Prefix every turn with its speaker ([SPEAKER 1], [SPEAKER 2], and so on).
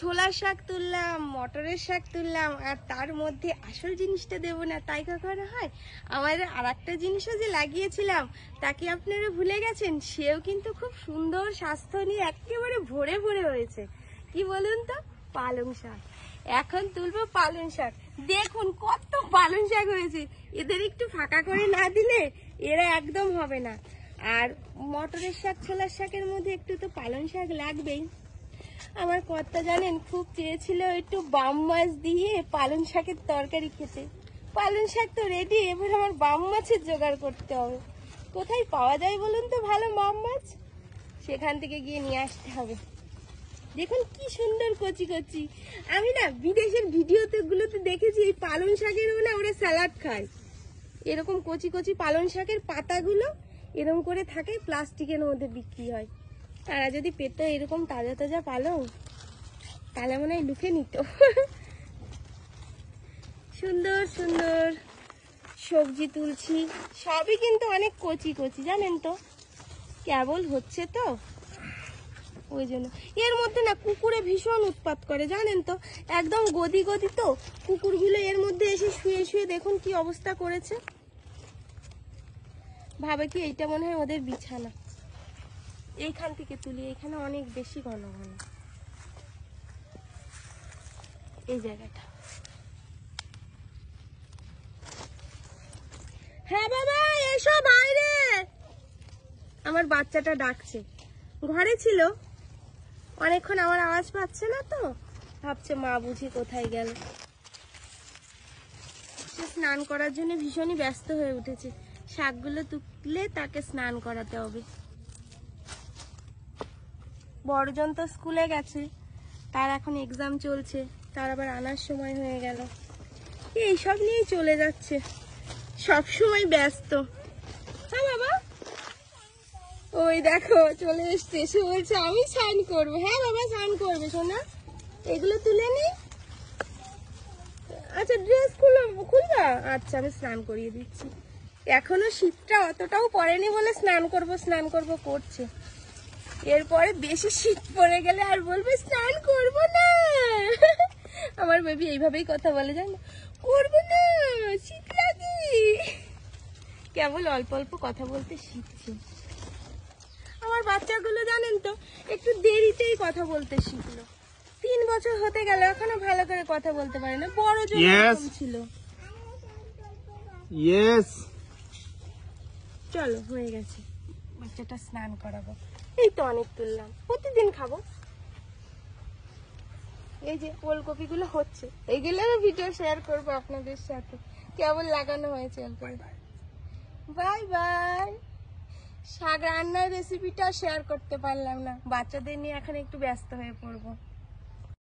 [SPEAKER 1] ছোলার শাক তুললাম, মটরের শাক তুললাম, আর তার মধ্যে আসল জিনিসটা দেবো না তাই কখনো হয়? আমাদের আর একটা জিনিসও যে লাগিয়েছিলাম তাকে আপনারা ভুলে গেছেন, সেও কিন্তু খুব সুন্দর স্বাস্থ্য নিয়ে একেবারে ভরে ভরে হয়েছে। কি বলুন তো? পালং শাক। এখন তুলবো পালং শাক। দেখুন কত পালং শাক হয়েছে, এদের একটু ফাঁকা করে না দিলে এরা একদম হবে না। আর মটরের শাক ছোলার শাকের মধ্যে একটু তো পালং শাক লাগবেই। আমার কর্তা জানেন খুব চেয়েছিল একটু বাম মাছ দিয়ে পালং শাকের তরকারি খেতে। পালং শাক তো রেডি, এবার আমার বাম মাছের জোগাড় করতে হবে। কোথায় পাওয়া যায় বলুন তো ভালো বাম মাছ? সেখান থেকে গিয়ে নিয়ে আসতে হবে। দেখুন কি সুন্দর কচি কচি। আমি না বিদেশের ভিডিওতে গুলোতে দেখেছি এই পালং শাকের না ওরা স্যালাড খায়। এরকম কচি কচি পালং শাকের পাতাগুলো এরকম করে থাকে, প্লাস্টিকের মধ্যে বিক্রি হয়। তারা যদি পেতো এরকম তাজা তাজা পালং, তাহলে মনে হয় লুফে নিত। সুন্দর সুন্দর সবজি তুলছি, সবই কিন্তু অনেক কচি কচি জানেন তো, কেবল হচ্ছে তো ওই জন্য। এর মধ্যে না কুকুরে ভীষণ উৎপাত করে জানেন তো, একদম গদি গদি তো কুকুরগুলো এর মধ্যে এসে শুয়ে শুয়ে দেখুন কি অবস্থা করেছে। ভাবে কি এইটা মনে হয় ওদের বিছানা। এইখান থেকে তুলি, এখানে অনেক বেশি ঘন ঘন এই জায়গাটা। হ্যাঁ বাবা এসো বাইরে, আমার বাচ্চাটা ডাকছে। ঘরে ছিল অনেকক্ষণ, আমার আওয়াজ পাচ্ছে না তো ভাবছে মা বুঝি কোথায় গেল। সে স্নান করার জন্য ভীষণই ব্যস্ত হয়ে উঠেছে। শাকগুলো তুলে তাকে স্নান করাতে হবে। বড়জন তো স্কুলে গেছে, তার এখন এক্সাম চলছে, তার আবার আনার সময় হয়ে গেল। এইসব নিয়েই চলে যাচ্ছে, সব সময় ব্যস্ত। হ্যাঁ বাবা ওই দেখো চলে এসছে, এসে বলছে আমি স্নান করবো। হ্যাঁ বাবা স্নান করবে সোনা, এগুলো তুলে নি। আচ্ছা ড্রেস খুলবা, আচ্ছা আমি স্নান করিয়ে দিচ্ছি। এখনো শীতটা অতটাও পড়েনি বলে স্নান করব করছে। এরপরে বেশি শীত পড়ে গেলে আর বলবে স্নান করবো না। আমার বেবি এইভাবেই কথা বলে, জানো, করবো না শীত লাগে। কেবল অল্প অল্প কথা বলতে শিখছে। আমার বাচ্চাগুলো জানেন তো একটু দেরিতেই কথা বলতে শিখলো। 3 বছর হতে গেল এখনো ভালো করে কথা বলতে পারে না। বড় জন ছিল। চলো হয়ে গেছে, বাচ্চাটা স্নান করাবো। এই তো অনেক তুললাম, প্রতিদিন খাবো। এই যে ওলকপি গুলো হচ্ছে, এইগুলো ভিডিও শেয়ার করবো আপনাদের সাথে, কেবল লাগানো হয়েছে। Bye bye. শাক রান্নার রেসিপিটা শেয়ার করতে পারলাম না, বাচ্চাদের নিয়ে এখন একটু ব্যস্ত হয়ে পড়বো।